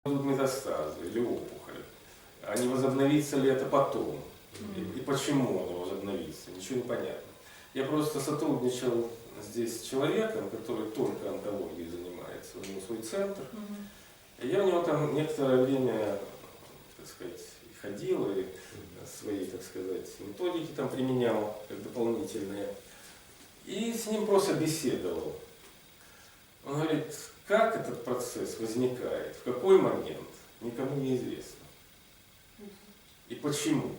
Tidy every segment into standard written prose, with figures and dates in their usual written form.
будут метастазы или опухоль, а не возобновится ли это потом, и почему оно возобновится, ничего не понятно. Я просто сотрудничал здесь с человеком, который только онкологией занимается, у него свой центр, и я у него там некоторое время, так сказать, ходил и свои, так сказать, методики там применял, как дополнительные, и с ним просто беседовал. Он говорит, как этот процесс возникает, в какой момент, никому не известно. И почему.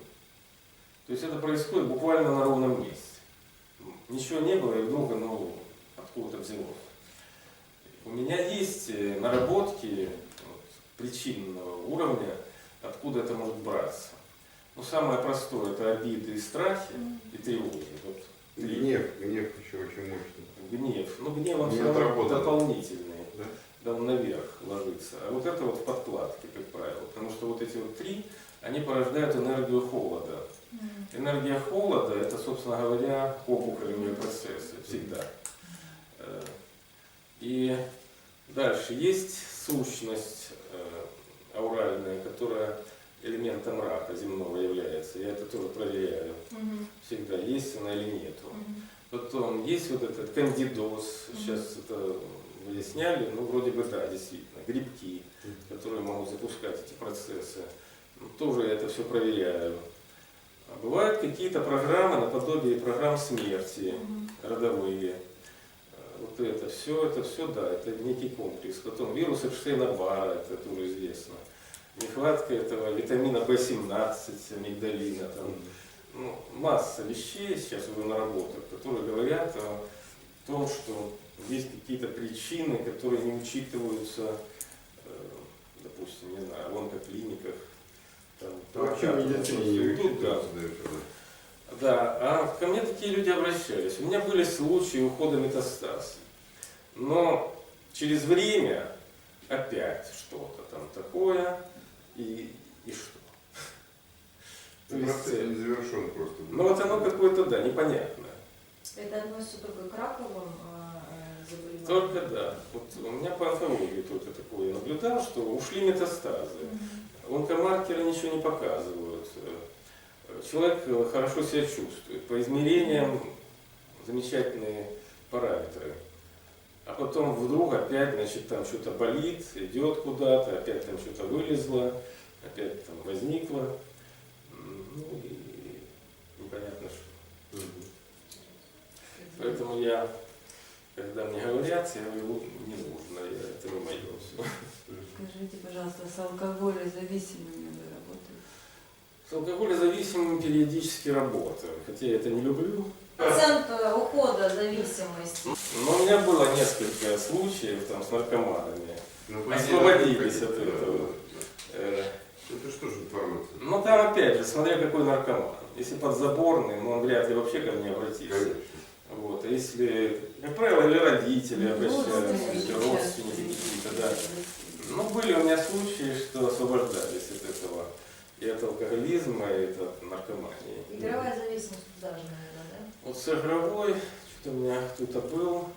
То есть это происходит буквально на ровном месте. Ничего не было, и вдруг оно откуда-то взялось. У меня есть наработки причинного уровня, откуда это может браться. Ну, самое простое – это обиды и страхи, и тревоги. Вот, гнев еще очень мощный. Гнев. Ну, гнев он все равно дополнительный. Да? Да, он наверх ложится. А вот это вот в подкладке, как правило. Потому что вот эти вот три, они порождают энергию холода. Энергия холода – это, собственно говоря, опухолевые процессы всегда. И дальше есть сущность ауральная, которая элементом мрака земного является. Я это тоже проверяю всегда, есть она или нету. Потом есть вот этот кандидоз, сейчас это выясняли, ну вроде бы да, действительно, грибки, которые могут запускать эти процессы. Тоже я это все проверяю. А бывают какие-то программы наподобие программ смерти, родовые. Вот это все, да, это некий комплекс. Потом вирус Эпштейна-Барра, это тоже известно. Нехватка этого витамина В17, амигдалина, там, ну, масса вещей сейчас уже наработок, которые говорят о том, что есть какие-то причины, которые не учитываются, допустим, не знаю, в онкоклиниках. Вообще в медицине не учитываются. Да, а ко мне такие люди обращались. У меня были случаи ухода метастаз. Но через время опять что-то там такое, и что? Процесс не завершен просто. Ну вот оно какое-то, да, непонятное. Это относится только к раковым заболеваниям? Только да. Вот у меня по онкологии только такое я наблюдал, что ушли метастазы. Онкомаркеры ничего не показывают. Человек хорошо себя чувствует. По измерениям замечательные параметры. А потом вдруг опять, значит, там что-то болит, идет куда-то, опять там что-то вылезло, опять там возникло. Ну и непонятно что. Поэтому я, когда мне говорят, я говорю, не нужно, это не мое все. Скажите, пожалуйста, с алкоголезависимыми вы работаете? С алкоголезависимым периодически работаю, хотя я это не люблю. Процент ухода зависимости. Но у меня было несколько случаев там, с наркоманами. Освободились от этого. Это что же информация? Ну там опять же, смотря какой наркоман. Если подзаборный, ну он вряд ли вообще ко мне обратится. Конечно. Вот. А если, как правило, или родители обращаются, или родственники какие-то, да. Ну, были у меня случаи, что освобождались от этого. И от алкоголизма, и от наркомании. Игровая зависимость туда же, наверное, да? Вот с игровой, что-то у меня кто-то был.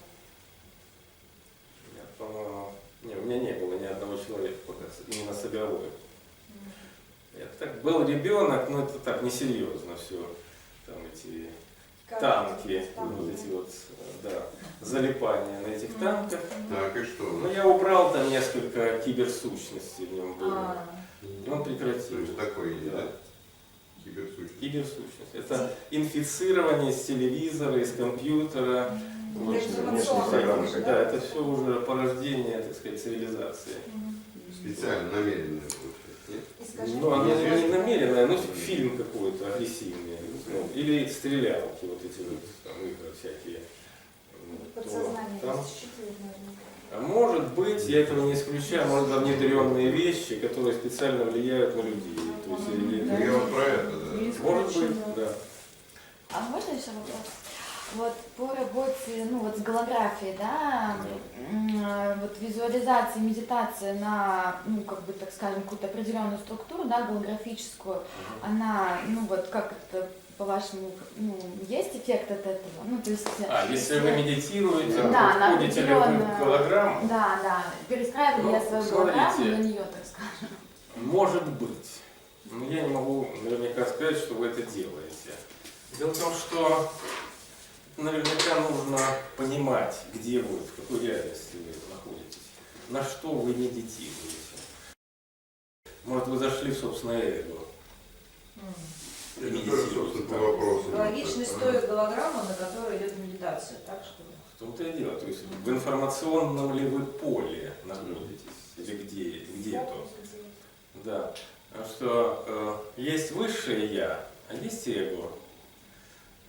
По-моему, не, у меня не было ни одного человека пока именно с игровой. Я так был ребенок, но это так несерьезно все. Там эти танки, вот эти вот, да, залипания на этих танках. Так, и что? Но я убрал там несколько киберсущностей в нем было. И он прекратил. То есть такое есть, Да. да? Киберсущность. Киберсущность. Это инфицирование с телевизора, из компьютера. Вот, Информационное, да, это все уже порождение, так сказать, цивилизации. Специально, намеренное получается, нет? И скажи, Ну, оно не намеренное, но фильм какой-то агрессивный. Ну, или стрелялки, вот эти вот там игры всякие. подсознание Там- считывает наверняка. А может быть, я этого не исключаю, может быть, внедренные вещи, которые специально влияют на людей. То есть, или- Ну, я вот про это, да. Может быть, да. А можно еще вопрос? Вот по работе, ну вот с голографией, да, вот визуализация, медитация на, ну как бы так скажем, какую-то определенную структуру, да, голографическую, она, ну вот как это по-вашему, ну, есть эффект от этого? Ну, то есть, Если вы медитируете, Да, на подходите ли вы в определенную- голограмму, да, перестраиваю ли я Ну, свою смотрите. голограмму на нее, так скажем. может быть. Но я не могу наверняка сказать, что вы это делаете. Дело в том, что наверняка нужно понимать, где вы, в какой реальности вы находитесь, на что вы медитируете. Может, вы зашли в собственное эго. Это тоже, собственно, по вопросу. Логичность той голограммы, на которой идет медитация, так что ли? В том-то и дело. То есть в информационном ли вы поле находитесь, или где-то. Да. Потому что есть высшее я, а есть эго.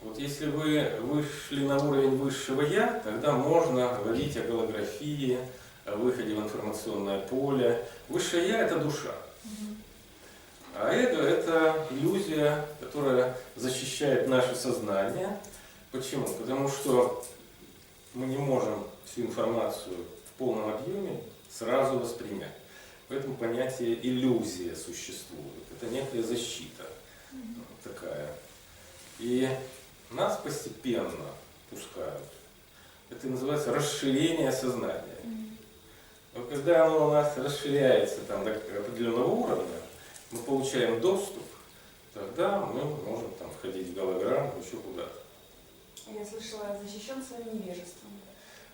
Вот если вы вышли на уровень высшего я, тогда можно говорить о голографии, о выходе в информационное поле. Высшее я – это душа. А эго – это иллюзия, которая защищает наше сознание. Почему? Потому что мы не можем всю информацию в полном объеме сразу воспринять. Поэтому понятие иллюзия существует. Это некая защита такая. И нас постепенно пускают. Это называется расширение сознания. Но когда оно у нас расширяется там, до определенного уровня, мы получаем доступ, тогда мы можем там, входить в голограмму, еще куда-то. Я слышала, защищен своим невежеством.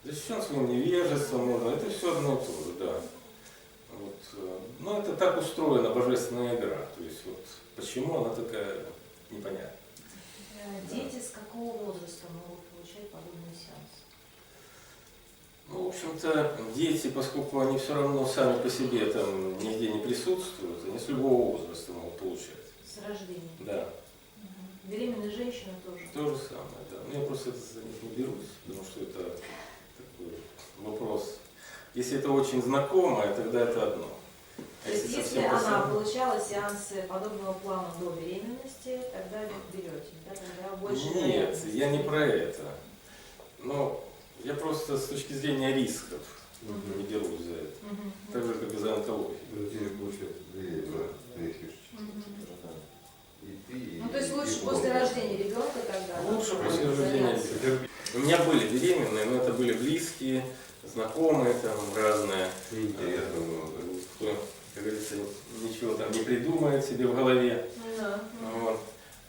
Защищен своим невежеством, можно. Это все одно и то же, да. Вот. Но это так устроена божественная игра. То есть вот почему она такая, непонятна. Дети с какого возраста могут получать подобные сеансы? Ну, в общем-то, дети, поскольку они все равно сами по себе там нигде не присутствуют, они с любого возраста могут получать. С рождения? Да. Беременные женщины тоже? То же самое, да. Но я просто за них не берусь, потому что это такой вопрос. Если это очень знакомое, тогда это одно. А То есть, если совсем она по-своему- получала сеансы подобного плана до беременности, тогда берете, да? Тогда больше Нет, вероятности. я не про это. Но я просто с точки зрения рисков не берусь за это. Мгм. Так же, как и за онкологию. Ну, тебе получается, две фишечки. Мгм. И ты, и- Ну, то есть и лучше Бог. после рождения ребенка тогда? Лучше да, после рождения заняться. ребенка. У меня были беременные, но это были близкие, знакомые, там разные. Интересно было. Кто, как говорится, ничего там не придумает себе в голове. Да. Вот.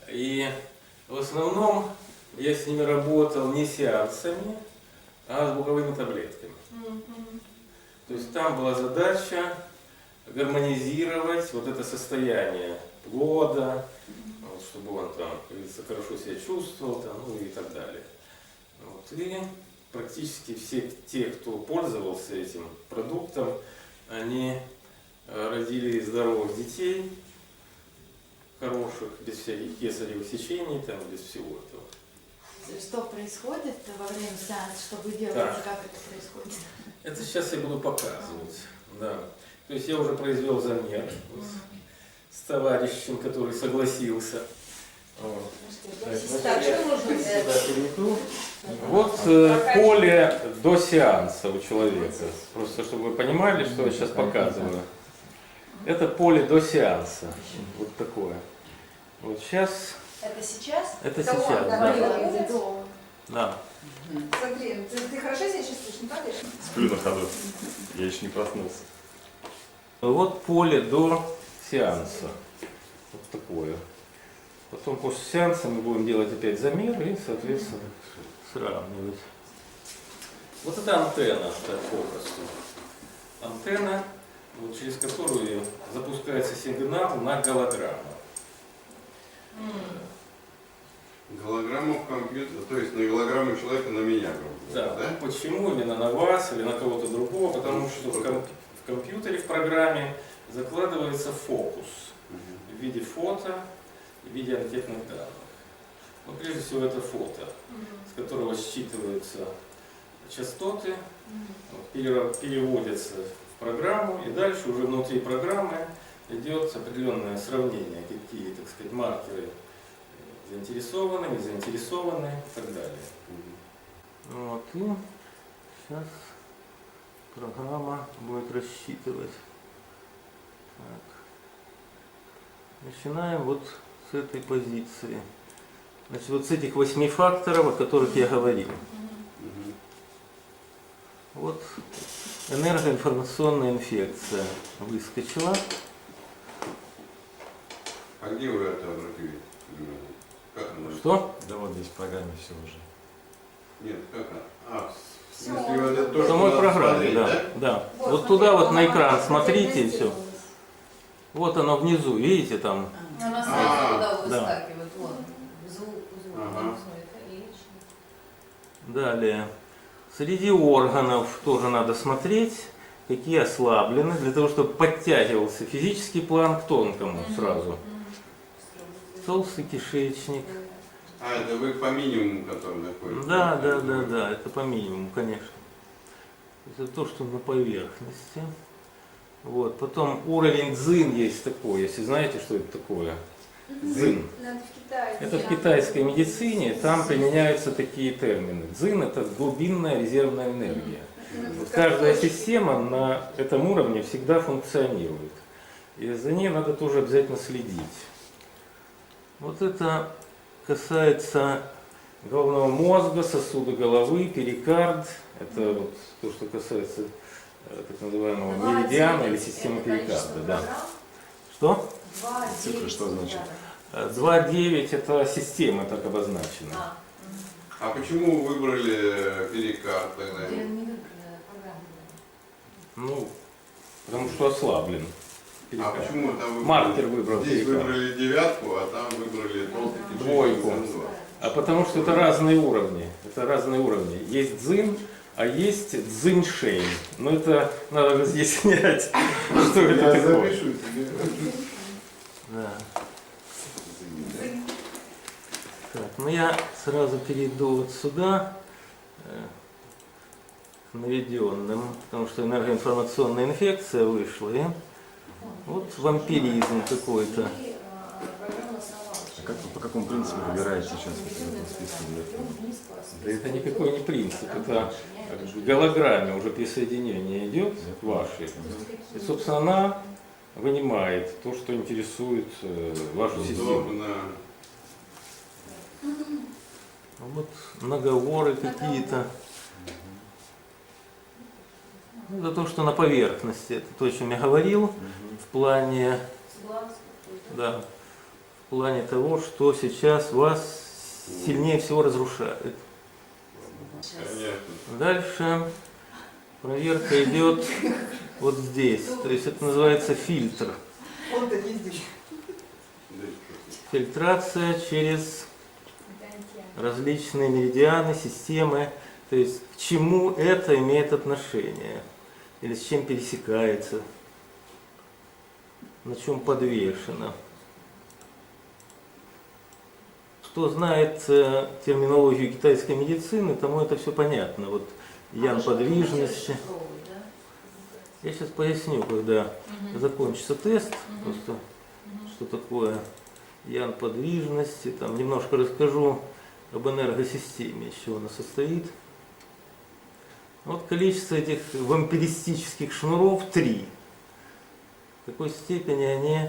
И в основном я с ними работал не сеансами, а звуковыми таблетками. Мгм. То есть там была задача гармонизировать вот это состояние плода, вот, чтобы он там, как говорится, хорошо себя чувствовал, там, ну и так далее. Вот. И практически все те, кто пользовался этим продуктом, они родили здоровых детей, хороших, без всяких кесаревых сечений, там, без всего этого. Что происходит во время сеанса, что вы делаете, Так. как это происходит? Это сейчас я буду показывать. Да. То есть я уже произвел замер с товарищем, который согласился. Вот. Так, что нужно взять? Сюда перейду. Вот поле до сеанса у человека. Просто чтобы вы понимали, что я сейчас показываю. Это поле до сеанса. Вот такое. Вот сейчас. Это сейчас? Это Кого? сейчас. Давай. Да. До. Да. Смотри, ты хорошо себя чувствуешь, не падаешь? Сплю на ходу. Я еще не проснулся. Вот поле до сеанса. Вот такое. Потом после сеанса мы будем делать опять замер и, соответственно, сравнивать. Вот это антенна, так попросту. Антенна, вот, через которую запускается сигнал на голограмму. Голограмма в компьютер, то есть на голограмму человека на меня, грубо Да. говоря, да? Почему именно на вас или на кого-то другого? Потому что в компьютере, в программе закладывается фокус в виде фото, в виде анкетных данных. Но прежде всего это фото, с которого считываются частоты, вот, переводятся в программу, и дальше уже внутри программы идет определенное сравнение, какие, так сказать, маркеры заинтересованы, не заинтересованы и так далее. Вот, и сейчас программа будет рассчитывать. Так. Начинаем вот с этой позиции. Значит, вот с этих 8 факторов, о которых я говорил. Мгм. Вот энергоинформационная инфекция выскочила. А где вы это обратили внимание? Как оно? Что? Да вот здесь в программе все уже. Нет, как оно? А, в Всё, смысле, вот это то, В что самой надо программе, смотреть, да. Да. Вот смотри, туда вот на ага, экран это смотрите и все. диагностировалось. Вот оно внизу, видите там? Она А, сразу туда да. выскакивает, вот. Звук, Ага. Далее. Среди органов тоже надо смотреть, какие ослаблены, для того, чтобы подтягивался физический план к тонкому сразу. Толстый кишечник. А, это вы по минимуму, который находится? Да, это по минимуму, конечно. Это то, что на поверхности. Вот. Потом уровень дзин есть такой, если знаете, что это такое. Дзин. Надо в Китае. Это в китайской медицине, там применяются такие термины. Дзин – это глубинная резервная энергия. Вот каждая система на этом уровне всегда функционирует. И за ней надо тоже обязательно следить. Вот это касается головного мозга, сосуда головы, перикард. Это вот то, что касается так называемого меридиана или системы перикарда. Да. Что? Цифры что значит? 2,9 это система так обозначена. А почему вы выбрали перикард тогда? Ну, потому что ослаблен. А перикард. почему там выбрали? Маркер выбрал Здесь перикард. выбрали 9, а там выбрали толстый кишечник. Двойку. Дзен-2. А потому что это разные уровни. Это разные уровни. Есть дзин, а есть дзиньшень. Но это надо разъяснять, что это Я такое. запишу тебе. Да. Так, ну я сразу перейду вот сюда, к наведенным, потому что энергоинформационная инфекция вышла, и вот вампиризм какой-то. А как, по какому принципу выбираете сейчас вот в этом списке для Да это никакой не принцип, это к голограмме уже присоединение идет вашей. И, собственно, она вынимает то, что интересует вашу систему. Удобно. Вот наговоры какие-то. Ну, это то, что на поверхности. Это то, о чем я говорил в плане, да, в плане того, что сейчас вас сильнее всего разрушает. Конечно. Дальше проверка идет вот здесь. То есть это называется фильтр. Он-то не здесь. Фильтрация через различные меридианы, системы. То есть к чему это имеет отношение. Или с чем пересекается. На чем подвешено. Кто знает терминологию китайской медицины, тому это все понятно. Вот ян подвижности. Я сейчас поясню, когда закончится тест, просто что такое ян подвижности. Там немножко расскажу об энергосистеме, из чего она состоит. Вот количество этих вампиристических шнуров 3. В какой степени они,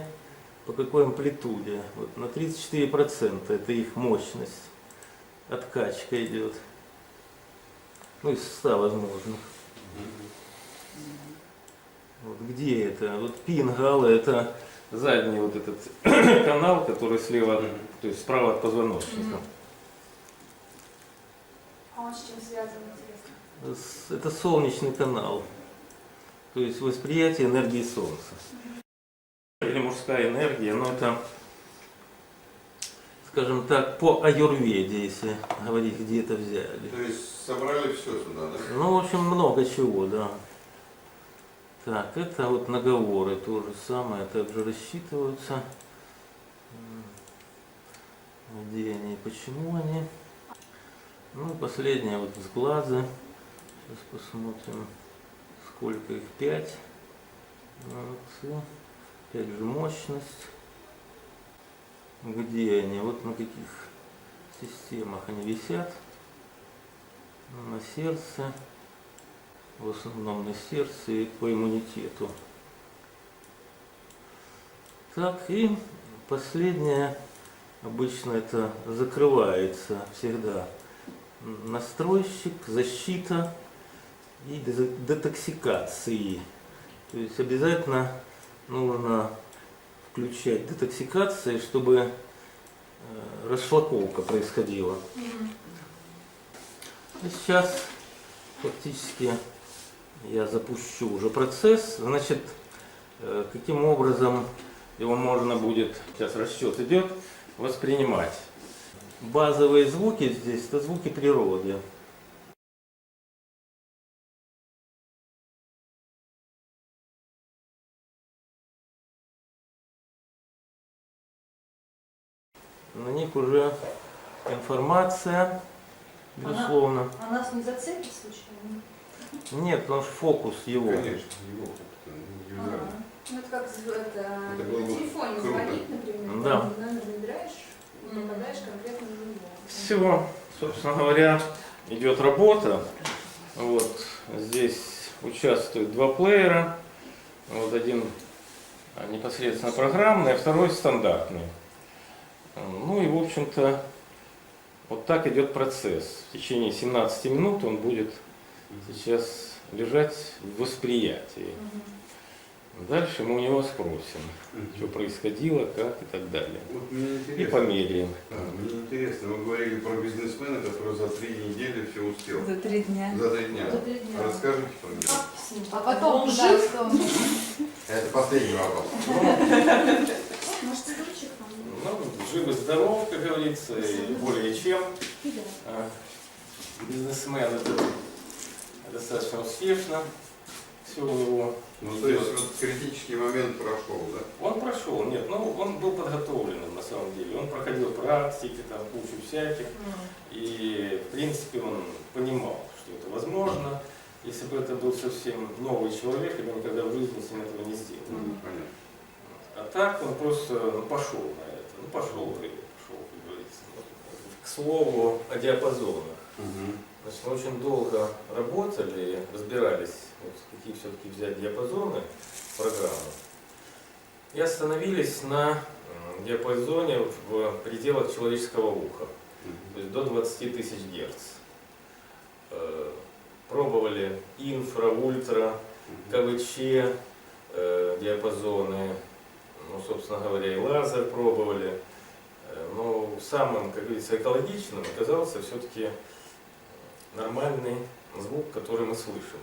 по какой амплитуде? Вот на 34% это их мощность. Откачка идет. Ну, из 100 возможных. Вот где это? Вот пингала это задний вот этот канал, который слева, то есть справа от позвоночника. А он с чем связан, интересно? Это солнечный канал, то есть восприятие энергии Солнца. Или мужская энергия, но это, скажем так, по аюрведе, если говорить, где это взяли. То есть собрали все сюда, да? Ну, в общем, много чего, да. Так, это вот наговоры, то же самое, также рассчитываются. Где они и почему они. Ну и последнее вот с глаза. Сейчас посмотрим, сколько их, 5. Молодцы. Опять же мощность. Где они? Вот на каких системах они висят. На сердце. В основном на сердце и по иммунитету. Так, и последнее обычно это закрывается всегда. Настройщик, защита и детоксикации. То есть обязательно нужно включать детоксикации, чтобы расшлаковка происходила. И сейчас фактически я запущу уже процесс. Значит, каким образом его можно будет, сейчас расчет идет, воспринимать. Базовые звуки здесь — это звуки природы. На них уже информация, безусловно. А нас не зацепит случайно? Нет, потому что фокус его. Конечно, его как-то индивидуально. Ну, это как Это было на бы телефоне круто. звонить, например, Да. номер набираешь, и попадаешь конкретно на него. Все, собственно говоря, идет работа. Вот здесь участвуют два плеера. Вот один непосредственно программный, а второй стандартный. Ну и, в общем-то, вот так идет процесс. В течение 17 минут он будет сейчас лежать в восприятии. Дальше мы у него спросим, что происходило, как и так далее. Вот мне И интересно. померяем. Мне интересно, вы говорили про бизнесмена, который за 3 недели все успел. За 3 дня. За 3 дня. За 3 дня. Расскажите про него. Как с ним? А потом, Он да, жив? что? Это последний вопрос. Может, стульчик вам? Ну, жив и здоров, как говорится, и более чем. А, Бизнесмен это достаточно успешно. Все у него Ну, то есть идет. вот критический момент прошел, да? Он прошел, нет, ну он был подготовленным на самом деле. Он проходил практики, там кучу всяких. И в принципе он понимал, что это возможно. Если бы это был совсем новый человек, я бы никогда в жизни с ним этого не сделал. Понятно. А так он просто пошел на это. Ну пошел, как говорится. К слову о диапазонах. Значит, мы очень долго работали, разбирались, вот, какие все-таки взять диапазоны программы. И остановились на диапазоне в пределах человеческого уха, то есть до 20 тысяч Гц. Пробовали инфра, ультра, КВЧ диапазоны, ну, собственно говоря, и лазер пробовали. Но самым, как говорится, экологичным оказался все-таки нормальный звук, который мы слышим.